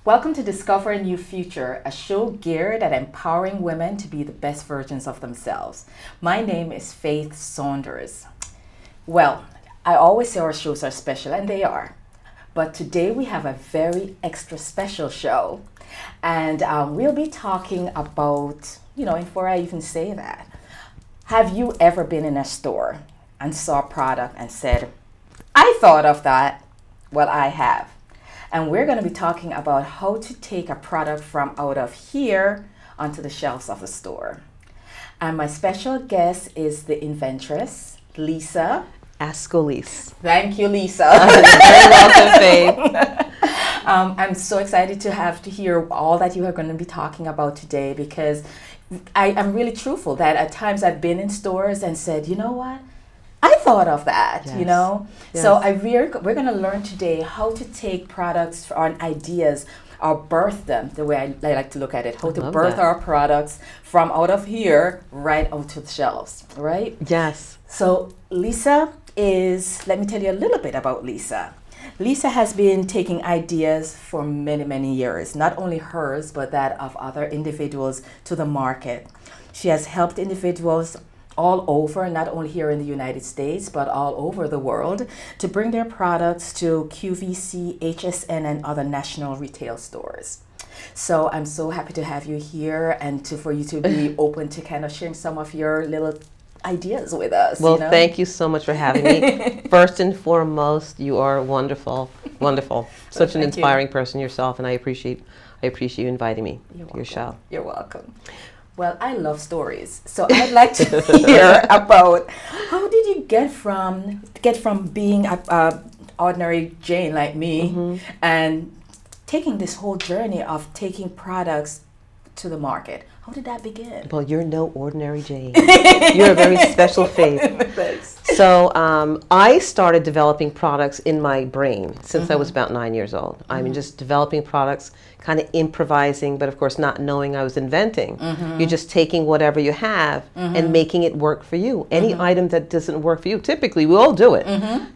Welcome to Discover a New Future, a show geared at empowering women to be the best versions of themselves. My name is Faith Saunders. Well, I always say our shows are special, and they are. But today we have a very extra special show. And we'll be talking about, before I even say that, have you ever been in a store and saw a product and said, I thought of that? Well, I have. And we're going to be talking about how to take a product from out of here onto the shelves of the store. And my special guest is the Inventress, Lisa Ascolese. Thank you, Lisa. Very welcome, Faith. I'm so excited to hear all that you are going to be talking about today, because I'm really truthful that at times I've been in stores and said, you know what? I thought of that, Yes. Yes. So we're going to learn today how to take products or ideas or birth them, the way I like to look at it, how to birth our products from out of here right onto the shelves, right? Yes. So Lisa let me tell you a little bit about Lisa. Lisa has been taking ideas for many, many years, not only hers, but that of other individuals to the market. She has helped individuals all over, not only here in the United States, but all over the world, to bring their products to QVC, HSN, and other national retail stores. So I'm so happy to have you here and for you to be open to kind of sharing some of your little ideas with us. Well, thank you so much for having me. First and foremost, you are wonderful, wonderful. Such an inspiring person yourself, and I appreciate you inviting me to your show. You're welcome. Well, I love stories, so I'd like to hear about how did you get from being a ordinary Jane like me and taking this whole journey of taking products to the market. How did that begin? Well, you're no ordinary Jane. You're a very special Faith. Thanks. So I started developing products in my brain since I was about 9 years old. I mean, just developing products, kind of improvising, but of course not knowing I was inventing. You're just taking whatever you have and making it work for you. Any item that doesn't work for you, typically we all do it.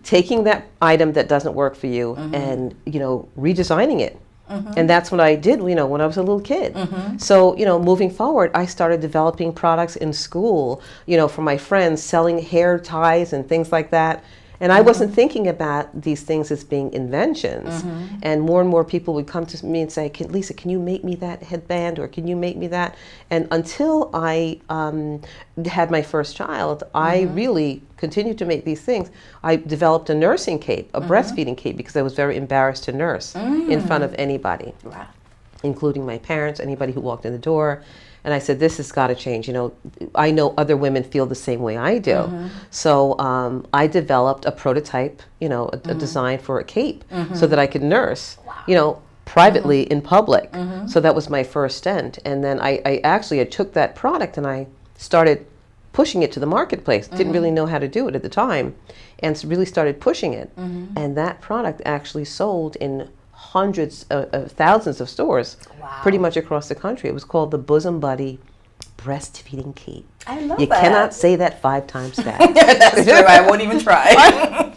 Taking that item that doesn't work for you and, redesigning it. And that's what I did, when I was a little kid. So, moving forward, I started developing products in school, for my friends, selling hair ties and things like that. And I wasn't thinking about these things as being inventions. And more people would come to me and say, Lisa, can you make me that headband? Or can you make me that? And until I had my first child, I really continued to make these things. I developed a nursing cape, a breastfeeding cape, because I was very embarrassed to nurse in front of anybody, including my parents, anybody who walked in the door. And I said, this has got to change. I know other women feel the same way I do. So I developed a prototype, a design for a cape so that I could nurse, privately in public. So that was my first stint. And then I took that product and I started pushing it to the marketplace. Didn't really know how to do it at the time. And really started pushing it. And that product actually sold in hundreds of thousands of stores pretty much across the country. It was called the Bosom Buddy Breastfeeding Cape. I love You that. cannot say that 5 times fast. That's true. I won't even try.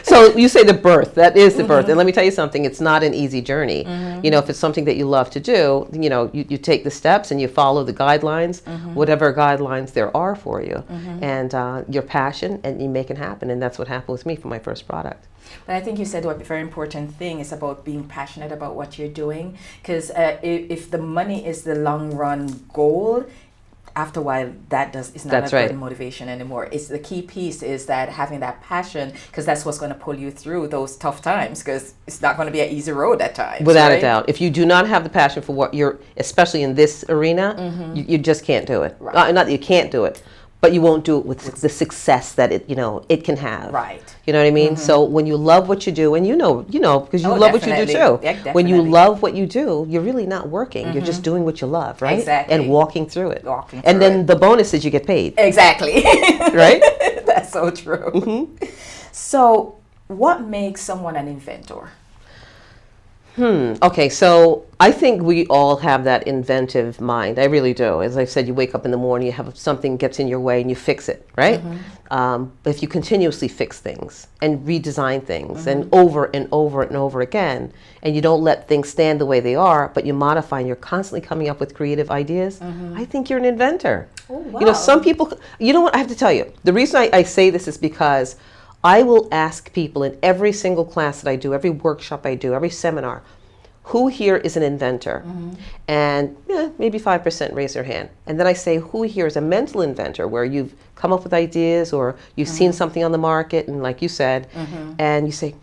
So you say the birth. That is the birth. And let me tell you something. It's not an easy journey. If it's something that you love to do, you take the steps and you follow the guidelines, whatever guidelines there are for you, and your passion, and you make it happen. And that's what happened with me for my first product. But I think you said a very important thing is about being passionate about what you're doing, because if the money is the long run goal, after a while is not good motivation anymore. It's the key piece is that having that passion, because that's what's going to pull you through those tough times, because it's not going to be an easy road at times. Without a doubt. If you do not have the passion for what you're, especially in this arena, you just can't do it. Not that you can't do it, but you won't do it with the success that it can have. Right. You know what I mean? So when you love what you do, and because you love what you do too. Yeah, when you love what you do, you're really not working. You're just doing what you love, right? Exactly. And walking through it. And then the bonus is you get paid. Exactly. Right? That's so true. So what makes someone an inventor? Okay, so I think we all have that inventive mind. I really do. As I said, you wake up in the morning, you have something gets in your way, and you fix it, right? But if you continuously fix things and redesign things and over and over and over again, and you don't let things stand the way they are, but you modify and you're constantly coming up with creative ideas, I think you're an inventor. Oh, wow. You know, some people, you know what, I have to tell you, the reason I say this is because I will ask people in every single class that I do, every workshop I do, every seminar, who here is an inventor? And maybe 5% raise their hand. And then I say, who here is a mental inventor, where you've come up with ideas or you've seen something on the market, and like you said, and you say,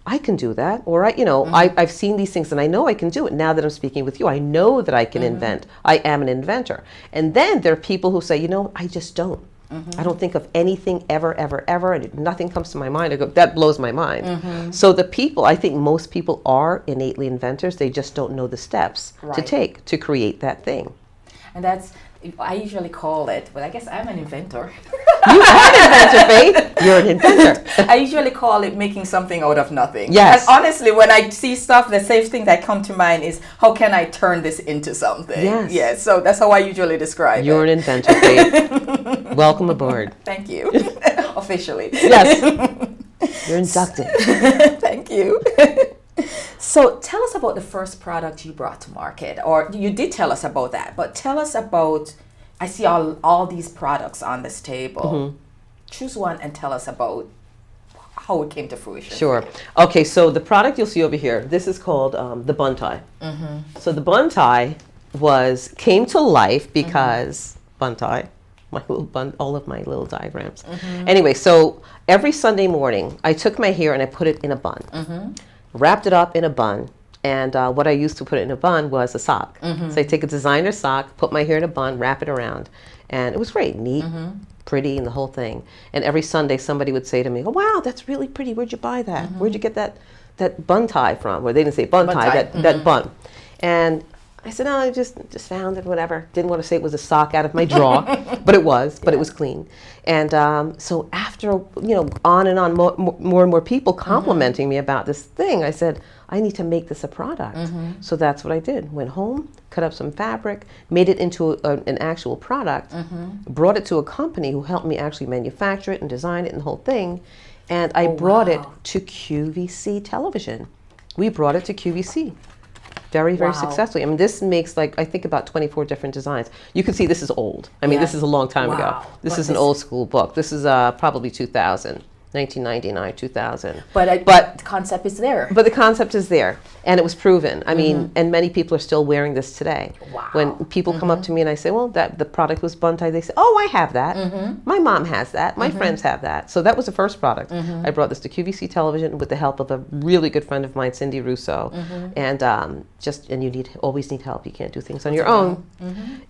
I can do that. Or, I've seen these things and I know I can do it. Now that I'm speaking with you, I know that I can invent. I am an inventor. And then there are people who say, I just don't. I don't think of anything ever, and nothing comes to my mind. I go, that blows my mind. So the people, I think most people are innately inventors. They just don't know the steps to take to create that thing. And I usually call it, I guess I'm an inventor. You are an inventor, Faith. You're an inventor. I usually call it making something out of nothing. Yes. And honestly, when I see stuff, the same thing that come to mind is, how can I turn this into something? Yes. Yeah, so that's how I usually describe it. You're an inventor, Faith. Welcome aboard. Thank you. Officially. Yes. You're inducted. Thank you. So tell us about the first product you brought to market, or you did tell us about that, but tell us about, I see all these products on this table. Choose one and tell us about how it came to fruition. Sure. Okay, so the product you'll see over here, this is called the bun tie. So the bun tie came to life because bun tie, my little bun, all of my little diagrams. Anyway, so every Sunday morning, I took my hair and I put it in a bun. Wrapped it up in a bun, and what I used to put it in a bun was a sock. So I take a designer sock, put my hair in a bun, wrap it around, and it was great, neat, pretty, and the whole thing. And every Sunday somebody would say to me, "Oh wow, that's really pretty. Where'd you buy that? Where'd you get that bun tie from?" Or they didn't say bun tie, that bun. And I said, "No, I just found it, whatever." Didn't want to say it was a sock out of my drawer, but it was clean. And so after, on and on, more and more people complimenting me about this thing, I said, I need to make this a product. So that's what I did. Went home, cut up some fabric, made it into an actual product, brought it to a company who helped me actually manufacture it and design it and the whole thing. And I brought it to QVC television. We brought it to QVC. Very, very successfully. I mean, this makes I think about 24 different designs. You can see this is old. I mean, this is a long time ago. This is an old school book. This is probably 2000. 1999, 2000. But the concept is there. But the concept is there, and it was proven. I mean, and many people are still wearing this today. Wow. When people come up to me and I say, well, the product was bun tie, they say, oh, I have that. My mom has that. My friends have that. So that was the first product. I brought this to QVC television with the help of a really good friend of mine, Cindy Russo. And you always need help. You can't do things on your own.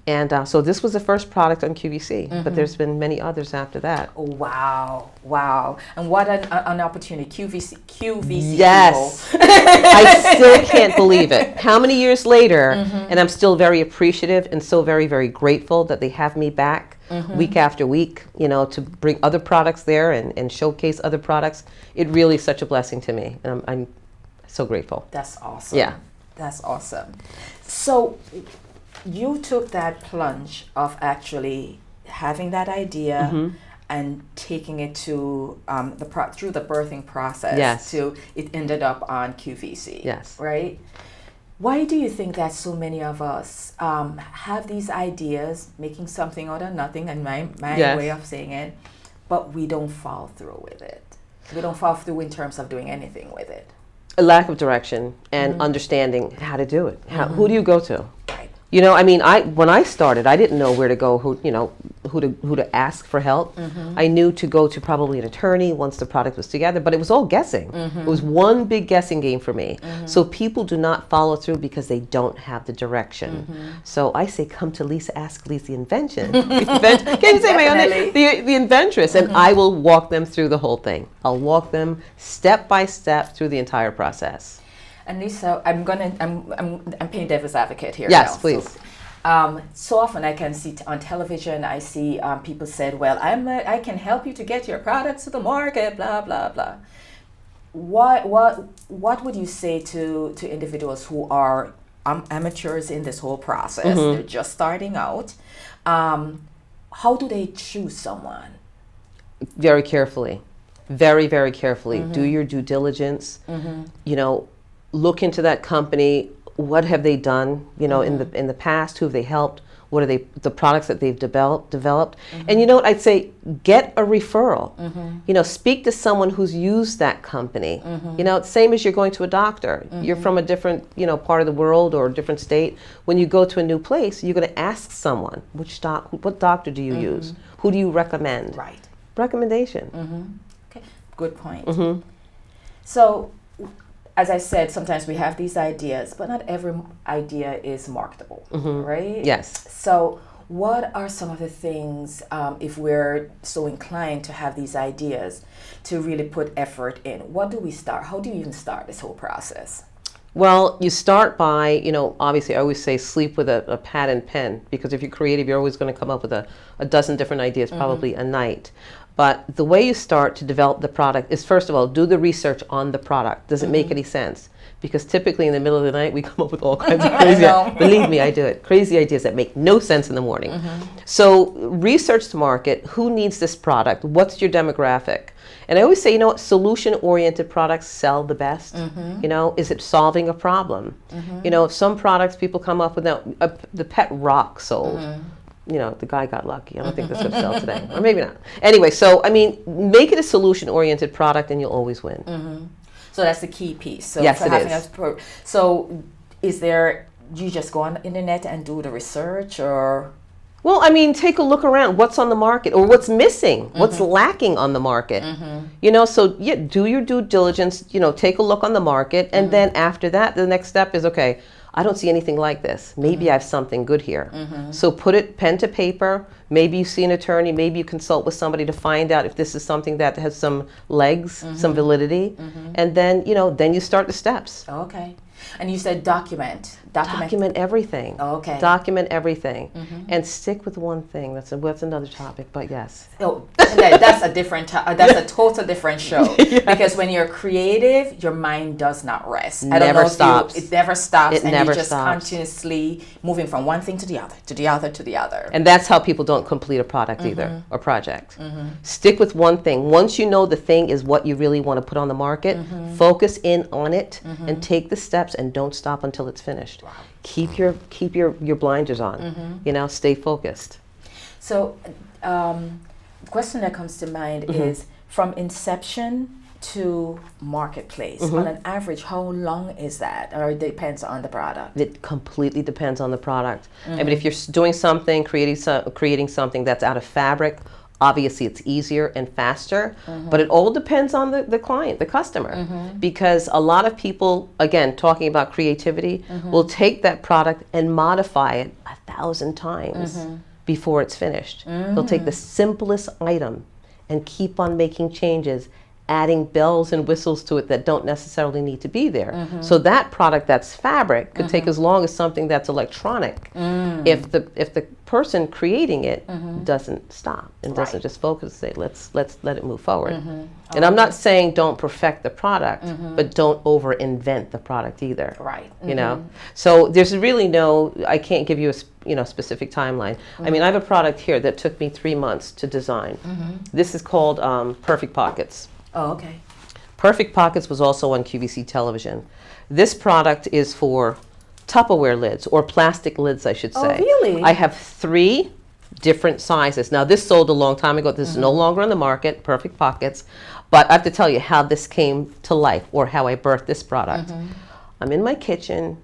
And so this was the first product on QVC, but there's been many others after that. Oh, wow. And what an opportunity. QVC yes. people. I still can't believe it. How many years later, and I'm still very appreciative and so very, very grateful that they have me back week after week, to bring other products there and showcase other products. It really is such a blessing to me. And I'm so grateful. That's awesome. Yeah. That's awesome. So you took that plunge of actually having that idea and taking it to through the birthing process. Yes. It ended up on QVC. Yes. Right? Why do you think that so many of us have these ideas, making something out of nothing, and my way of saying it, but we don't follow through with it? We don't follow through in terms of doing anything with it. A lack of direction and understanding how to do it. Who do you go to? Right. When I started, I didn't know where to go, who to ask for help. I knew to go to probably an attorney once the product was together, but it was all guessing. It was one big guessing game for me. So people do not follow through because they don't have the direction. So I say, come to Lisa Ascolese, the invention. Can't you say my own name? The Inventress, and I will walk them through the whole thing. I'll walk them step by step through the entire process. And Lisa, I'm playing devil's advocate here. Yes, now. please. So often I can see on television, I see people said, well, I can help you to get your products to the market, blah, blah, blah. what would you say to individuals who are amateurs in this whole process? They're just starting out. How do they choose someone? Very carefully. Very, very carefully. Do your due diligence. You know, look into that company. What have they done? You know, in the past, who have they helped? What are the products that they've developed? And you know what, I'd say, get a referral. You know, speak to someone who's used that company. You know, same as you're going to a doctor. You're from a different, you know, part of the world or a different state. When you go to a new place, you're going to ask someone, what doctor do you use? Who do you recommend? Right. Recommendation. Okay, good point. So, as I said, sometimes we have these ideas, but not every idea is marketable, right? Yes. So what are some of the things, if we're so inclined to have these ideas, to really put effort in? What do we start? How do you even start this whole process? Well, you start by, you know, obviously I always say sleep with a pad and pen, because if you're creative, you're always going to come up with a dozen different ideas, probably a night. But the way you start to develop the product is, first of all, do the research on the product. Does it make any sense? Because typically in the middle of the night, we come up with all kinds of crazy, believe me, I do it, crazy ideas that make no sense in the morning. So research the market. Who needs this product? What's your demographic? And I always say, you know what, solution-oriented products sell the best. You know, is it solving a problem? You know, some products people come up with, the pet rock sold. You know, the guy got lucky. I don't think this would sell today. Or maybe not. Anyway, so, I mean, make it a solution-oriented product and you'll always win. So that's the key piece. So yes, it is. So is there, do you just go on the internet and do the research, or? Well, I mean, take a look around. What's on the market, or what's missing? What's lacking on the market? You know, so yeah, do your due diligence, you know, take a look on the market. And then after that, the next step is, okay, I don't see anything like this. Maybe I have something good here. So put it pen to paper. Maybe you see an attorney. Maybe you consult with somebody to find out if this is something that has some legs, some validity. And then, you know, then you start the steps. Okay. And you said document. Document everything. Oh, okay. Document everything. And stick with one thing. That's another topic, but yes. Oh, that's a different, that's a total different show. Because when you're creative, your mind does not rest. I don't know Never stops. it never stops. It and never you're just stops. continuously moving from one thing to the other, to the other, to the other. And that's how people don't complete a product either, or project. Stick with one thing. Once you know the thing is what you really want to put on the market, focus in on it and take the steps and don't stop until it's finished. Wow. Keep your blinders on. You know, stay focused. So the question that comes to mind is, from inception to marketplace, on an average, how long is that? Or it depends on the product? It completely depends on the product. I mean, if you're doing something, creating something that's out of fabric, obviously it's easier and faster, but it all depends on the client, the customer. Because a lot of people, again, talking about creativity, will take that product and modify it 1,000 times before it's finished. They'll take the simplest item and keep on making changes, adding bells and whistles to it that don't necessarily need to be there. So that product that's fabric could take as long as something that's electronic if the person creating it doesn't stop and doesn't just focus and say, let's let it move forward. And I'm not saying don't perfect the product, but don't over invent the product either. Right. You know, so there's really I can't give you a specific timeline. I mean, I have a product here that took me 3 months to design. This is called Perfect Pockets. Oh, okay. Perfect Pockets was also on QVC television. This product is for Tupperware lids, or plastic lids, I should say. Oh, really? I have 3 different sizes. Now, this sold a long time ago. This is no longer on the market, Perfect Pockets. But I have to tell you how this came to life, or how I birthed this product. I'm in my kitchen,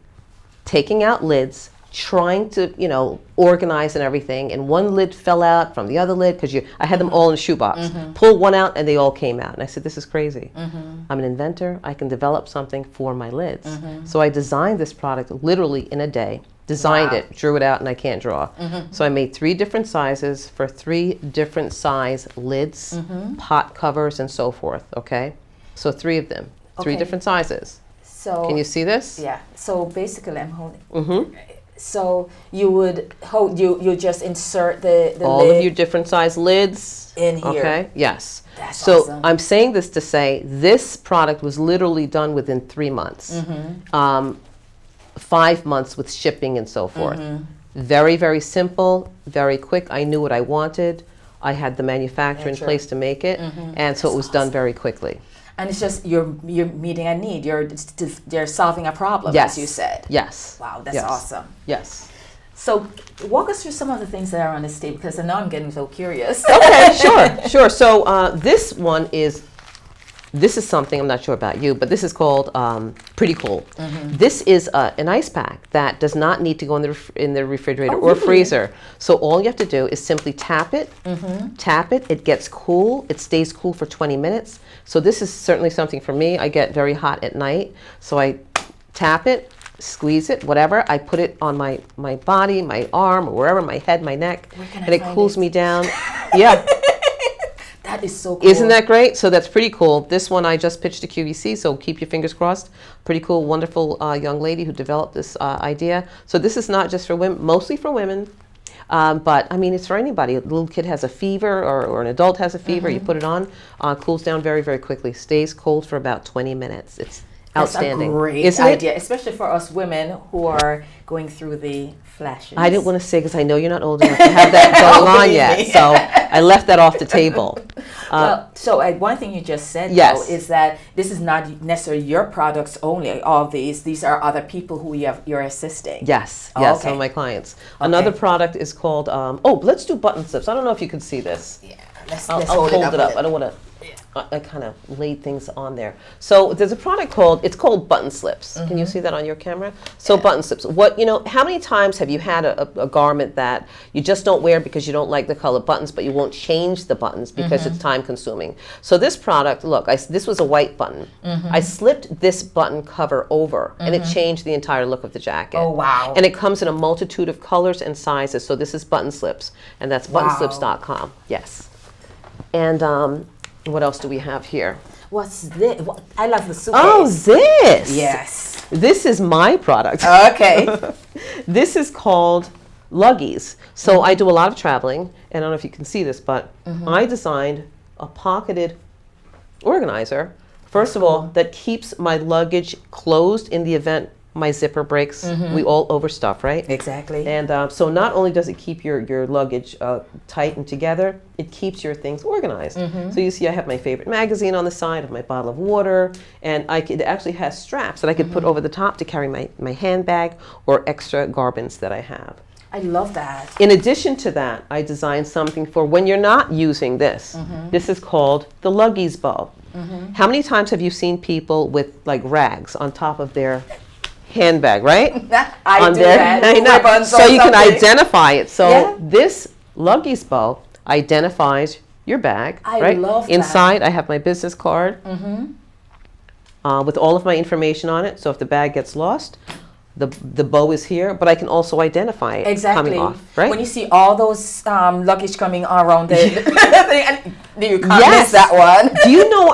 taking out lids, trying to, you know, organize and everything, and one lid fell out from the other lid because I had them all in a shoebox. Pulled one out and they all came out, and I said, this is crazy. I'm an inventor. I can develop something for my lids. So I designed this product literally in a day, designed it, drew it out, and I can't draw. So I made 3 different sizes for 3 different size lids, pot covers, and so forth. Okay, so 3 of them, 3 different sizes. So can you see this? Yeah. So basically, I'm holding. So you would hold you just insert the all lid of your different size lids in here. Okay. Yes. That's so awesome. I'm saying this to say this product was literally done within 3 months. 5 months with shipping and so forth. Very, very simple, very quick. I knew what I wanted. I had the manufacturer in place to make it, and so it was done very quickly. And it's just you're meeting a need. You're solving a problem, Yes. as you said. Yes. Wow, that's Yes. awesome. Yes. So walk us through some of the things that are on this table, because I know I'm getting so curious. Okay, sure. So this one is, this is something, I'm not sure about you, but this is called Pretty Cool. This is an ice pack that does not need to go in the refrigerator or freezer. So all you have to do is simply tap it, it gets cool, it stays cool for 20 minutes. So this is certainly something for me. I get very hot at night, so I tap it, squeeze it, whatever. I put it on my body, my arm, or wherever, my head, my neck, and it cools me down. Yeah. That is so cool. Isn't that great? So that's pretty cool. This one I just pitched to QVC, so keep your fingers crossed. Pretty cool, wonderful young lady who developed this idea. So this is not just for women, mostly for women, but I mean, it's for anybody. A little kid has a fever or an adult has a fever, you put it on, cools down very, very quickly, stays cold for about 20 minutes. It's outstanding. That's a great Isn't idea, it? especially for us women who are going through the flashes. I didn't want to say, because I know you're not old enough to have that going on yet, so I left that off the table. Well, so one thing you just said, Yes. though, is that this is not necessarily your products only. All of these are other people who you're assisting. Yes, Oh, yes, okay. some of my clients. Another product is called, let's do button slips. I don't know if you can see this. Yeah, let's I'll hold hold it up. I don't want to. I kind of laid things on there. So there's a product it's called button slips. Can you see that on your camera? So button slips. How many times have you had a garment that you just don't wear because you don't like the color buttons, but you won't change the buttons because it's time consuming? So this product, look, this was a white button. I slipped this button cover over, and it changed the entire look of the jacket. Oh, wow. And it comes in a multitude of colors and sizes. So this is button slips, and that's buttonslips.com. Yes. And what else do we have here? What's this? I love the suitcase. Oh, this! Yes. This is my product. Okay. This is called Luggies. So I do a lot of traveling, and I don't know if you can see this, but I designed a pocketed organizer, first of all, that keeps my luggage closed in the event my zipper breaks. We all overstuff, right? Exactly. And so not only does it keep your luggage tight and together, it keeps your things organized. So you see I have my favorite magazine on the side, I have my bottle of water, and it actually has straps that I could put over the top to carry my handbag or extra garments that I have. I love that. In addition to that, I designed something for when you're not using this. This is called the Luggies bow. How many times have you seen people with like rags on top of their handbag, right? I do that. I know. Ribbons So or you can something. identify it. So Yeah. this Luggies bow identifies your bag, I right? love that. Inside, I have my business card with all of my information on it. So if the bag gets lost, the bow is here, but I can also identify it Exactly. coming off, right? When you see all those luggage coming around the thing, and you can't Yes. miss that one. Do you know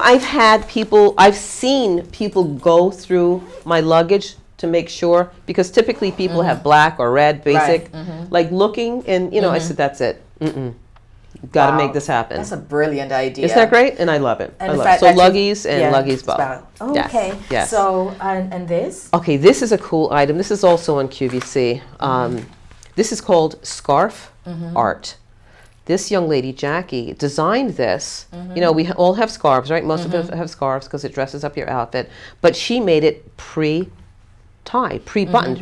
I've seen people go through my luggage to make sure, because typically people have black or red basic, like looking, and I said, that's it. Got to Wow. make this happen. That's a brilliant idea. Isn't that great? And I love it. And I the love fact it. So that you- Luggies and Luggies bow. Yes, Okay. yes. So, and this? Okay, this is a cool item. This is also on QVC. This is called scarf art. This young lady, Jackie, designed this. We all have scarves, right? Most of us have scarves because it dresses up your outfit. But she made it pre-buttoned,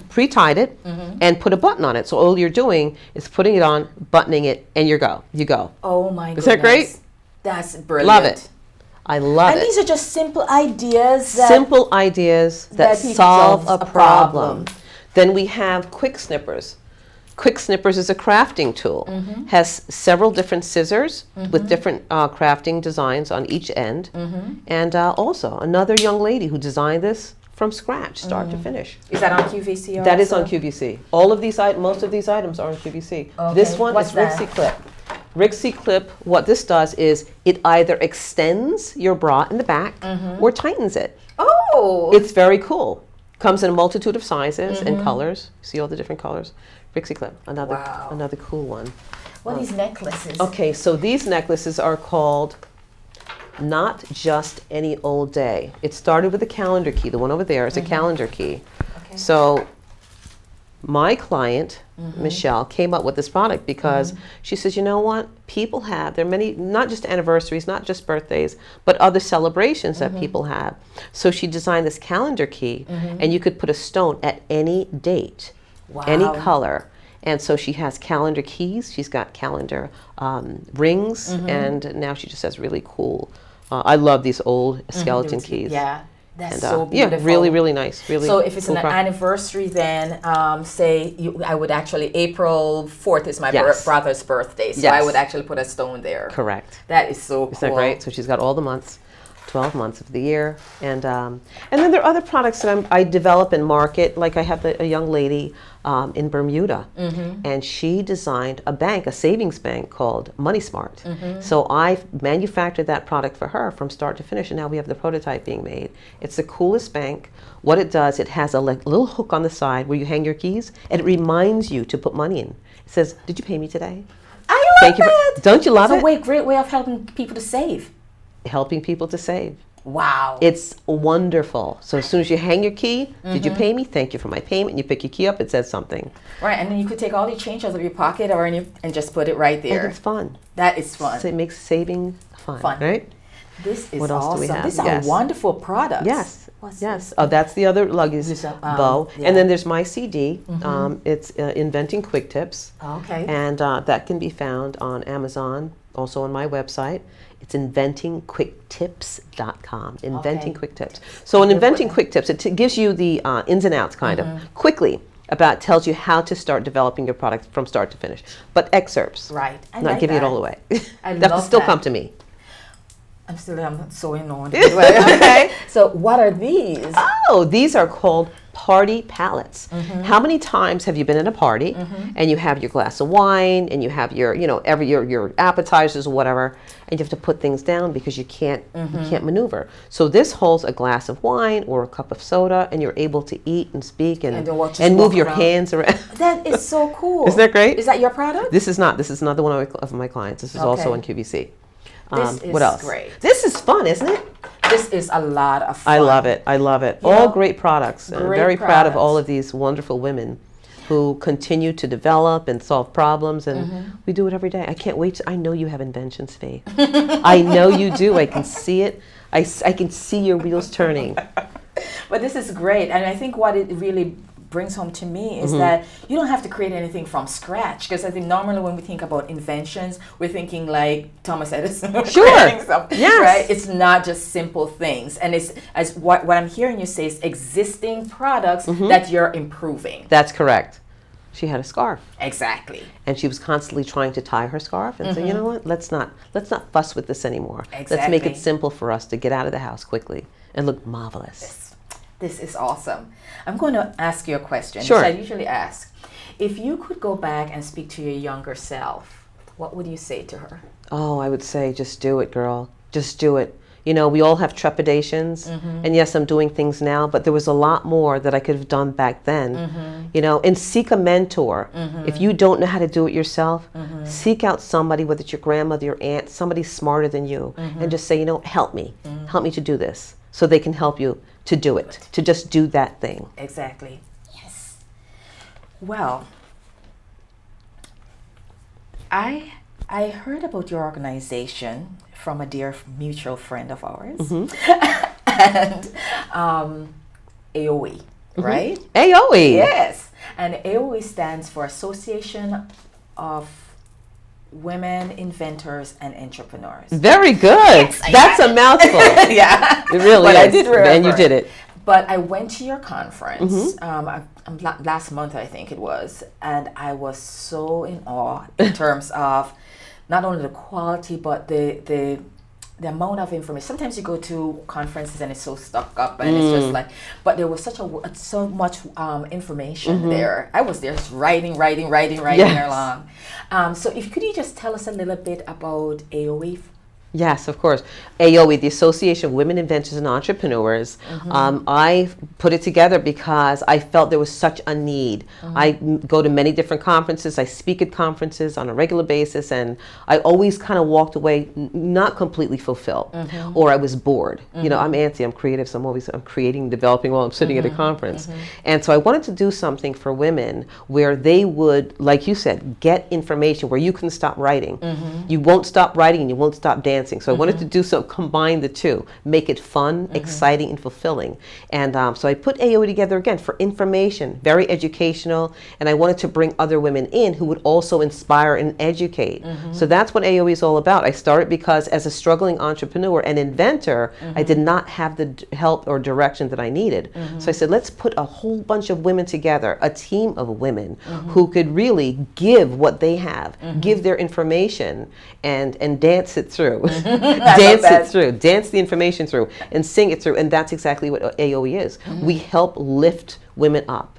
pre-tied it, and put a button on it. So all you're doing is putting it on, buttoning it, and you go. Oh my goodness. Is that great? That's brilliant. Love it. I love And it. these are just simple ideas that Simple ideas that people solve solve a a problem. problem. Then we have quick snippers. Quick snippers is a crafting tool. Has several different scissors with different crafting designs on each end. And also another young lady who designed this from scratch, start to finish. Is that on QVC? That is on also? QVC. All of these most of these items are on QVC. Okay. This one What's is that? Rixie Clip. Rixie Clip, what this does is it either extends your bra in the back or tightens it. Oh, It's very cool. Comes in a multitude of sizes and colors. See all the different colors. Pixie clip, another cool one. What are these necklaces? Okay, so these necklaces are called Not Just Any Old Day. It started with a calendar key. The one over there is a calendar key. Okay. So my client, Michelle, came up with this product because she says, you know what? People have, there are many, not just anniversaries, not just birthdays, but other celebrations that people have. So she designed this calendar key, and you could put a stone at any date, any color. And so she has calendar keys, she's got calendar rings, and now she just has really cool, I love these old skeleton keys. Yeah, that's so beautiful. Yeah, really, really nice. Really. So if it's cool an anniversary, then say I would actually, April 4th is my brother's birthday, so I would actually put a stone there. Correct. That is so cool. Isn't that great? So she's got all the months. 12 months of the year, and then there are other products that I develop and market. Like I have a young lady in Bermuda, and she designed a bank, a savings bank called Money Smart. So I manufactured that product for her from start to finish, and now we have the prototype being made. It's the coolest bank. What it does, it has a little hook on the side where you hang your keys, and it reminds you to put money in. It says, "Did you pay me today?" I love it. Don't you love it? It's a great way of helping people to save. Helping people to save. Wow. It's wonderful. So as soon as you hang your key, did you pay me? Thank you for my payment. And you pick your key up, it says something. Right, and then you could take all your change out of your pocket and just put it right there. And it's fun. That is fun. So it makes saving fun. Right? This is what else awesome. Do we have? These are wonderful products. Yes. Yes. Oh, that's the other luggage bow. Yeah. And then there's my CD. It's Inventing Quick Tips. Okay. And that can be found on Amazon, also on my website. It's inventingquicktips.com. Inventing Quick Tips. So in Inventing Quick Tips, it gives you the ins and outs kind of quickly tells you how to start developing your product from start to finish. But excerpts. Right. Not giving it all away. I love that. Still come to me. I'm so annoyed. Okay. So what are these? Oh, these are called party palettes. How many times have you been at a party and you have your glass of wine and you have your, your appetizers or whatever, and you have to put things down because you can't maneuver. So this holds a glass of wine or a cup of soda, and you're able to eat and speak and move your hands around. That is so cool. Isn't that great? Is that your product? This is not. This is another one of my clients. This is also on QVC. This is what else? Great. This is fun, isn't it? This is a lot of fun. I love it. I love it. All great products. I'm very proud of all of these wonderful women who continue to develop and solve problems, and we do it every day. I can't wait. I know you have inventions, Faith. I know you do. I can see it. I can see your wheels turning. But this is great, and I think what it really brings home to me is that you don't have to create anything from scratch, because I think normally when we think about inventions, we're thinking like Thomas Edison. Yes. Right? It's not just simple things, and it's as what I'm hearing you say is existing products that you're improving. That's correct. She had a scarf. Exactly. And she was constantly trying to tie her scarf and say, you know what? Let's not fuss with this anymore. Exactly. Let's make it simple for us to get out of the house quickly and look marvelous. This is awesome. I'm going to ask you a question, Sure. which I usually ask. If you could go back and speak to your younger self, what would you say to her? Oh, I would say, just do it, girl. Just do it. We all have trepidations. And yes, I'm doing things now, but there was a lot more that I could have done back then. And seek a mentor. If you don't know how to do it yourself, seek out somebody, whether it's your grandmother, your aunt, somebody smarter than you, and just say, help me. Help me to do this. So they can help you to do it, to just do that thing. Exactly. Yes. Well, I heard about your organization from a dear mutual friend of ours, and AOE, right? AOE. Yes. And AOE stands for Association of Women Inventors and Entrepreneurs. Very good. Yes, that's a mouthful. Yeah, it really but is. I did remember. And you did it. But I went to your conference last month, I think it was, and I was so in awe in terms of not only the quality but the amount of information. Sometimes you go to conferences and it's so stuck up, and it's just like. But there was so much information there. I was there just writing along. So could you just tell us a little bit about AOE? Yes, of course. AOE, the Association of Women Inventors and Entrepreneurs. I put it together because I felt there was such a need. I go to many different conferences. I speak at conferences on a regular basis, and I always kind of walked away not completely fulfilled, or I was bored. You know, I'm I'm creative, so I'm creating, developing while I'm sitting at a conference. And so I wanted to do something for women where they would, like you said, get information where you couldn't stop writing. You won't stop writing and you won't stop dancing. So I wanted to do so, combine the two, make it fun, exciting, and fulfilling. And so I put AOE together again for information, very educational, and I wanted to bring other women in who would also inspire and educate. So that's what AOE is all about. I started because as a struggling entrepreneur and inventor, I did not have the help or direction that I needed. So I said, let's put a whole bunch of women together, a team of women who could really give what they have, give their information, and dance it through. Dance it through, dance the information through, and sing it through. And that's exactly what AOE is. We help lift women up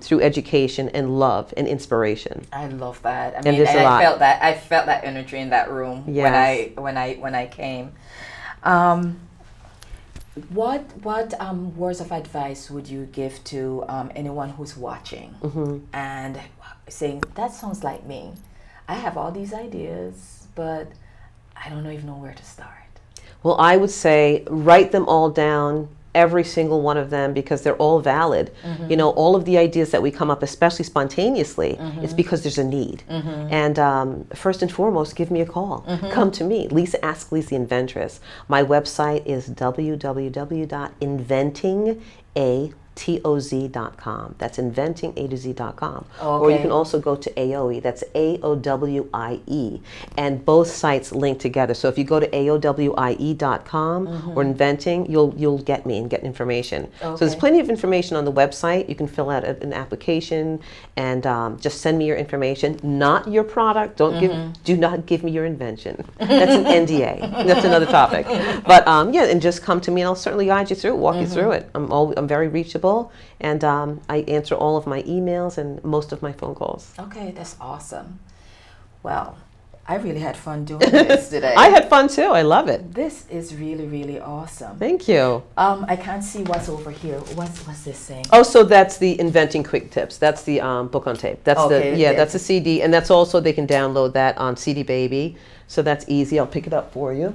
through education and love and inspiration. I love that. I mean, and I felt that energy in that room when I came. What words of advice would you give to anyone who's watching and saying, that sounds like me. I have all these ideas, but I don't even know where to start. Well, I would say write them all down, every single one of them, because they're all valid. You know, all of the ideas that we come up, especially spontaneously, it's because there's a need. And first and foremost, give me a call. Come to me, Lisa Ascolese, the Inventress. My website is www.inventingatoz.com. That's inventingatoz.com. Or you can also go to AOE. That's AOWIE. And both sites link together. So if you go to AOWIE.com or inventing, you'll get me and get information. So there's plenty of information on the website. You can fill out an application and just send me your information. Not your product. Do not give me your invention. That's an NDA. That's another topic. But yeah, and just come to me and I'll certainly guide you through it, walk you through it. I'm very reachable. And I answer all of my emails and most of my phone calls. Okay, that's awesome. Well, I really had fun doing this today. I had fun too. I love it. This is really, really awesome. Thank you. I can't see what's over here. What's this saying? Oh, so that's the Inventing Quick Tips. That's the book on tape. That's that's a CD, and that's also, they can download that on CD Baby. So that's easy. I'll pick it up for you.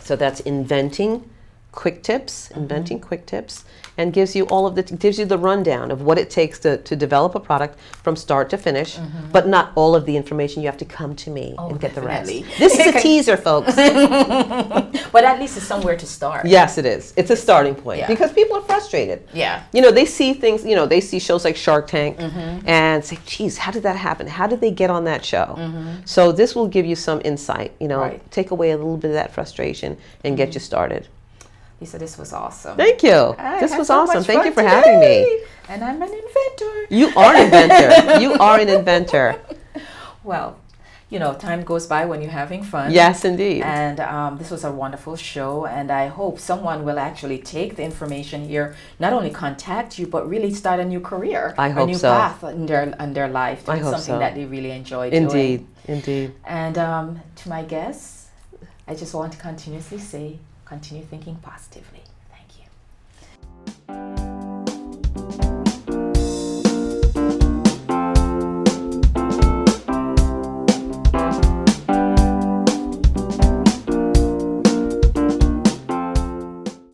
So that's Inventing Quick Tips, Inventing Quick Tips, and gives you the rundown of what it takes to develop a product from start to finish, but not all of the information. You have to come to me and get the rest. This is a teaser, folks. But at least it's somewhere to start. Yes, it is. It's a starting point because people are frustrated. Yeah. You know, they see things, they see shows like Shark Tank and say, geez, how did that happen? How did they get on that show? So this will give you some insight, take away a little bit of that frustration and get you started. Lisa, this was awesome. Thank you. This was awesome. Thank you for having me. And I'm an inventor. You are an inventor. You are an inventor. Well, time goes by when you're having fun. Yes, indeed. And this was a wonderful show. And I hope someone will actually take the information here, not only contact you, but really start a new career. I hope so. A new path in their life. I hope something so. that they really enjoy doing. Indeed. Indeed. And to my guests, I just want to continuously say, continue thinking positively.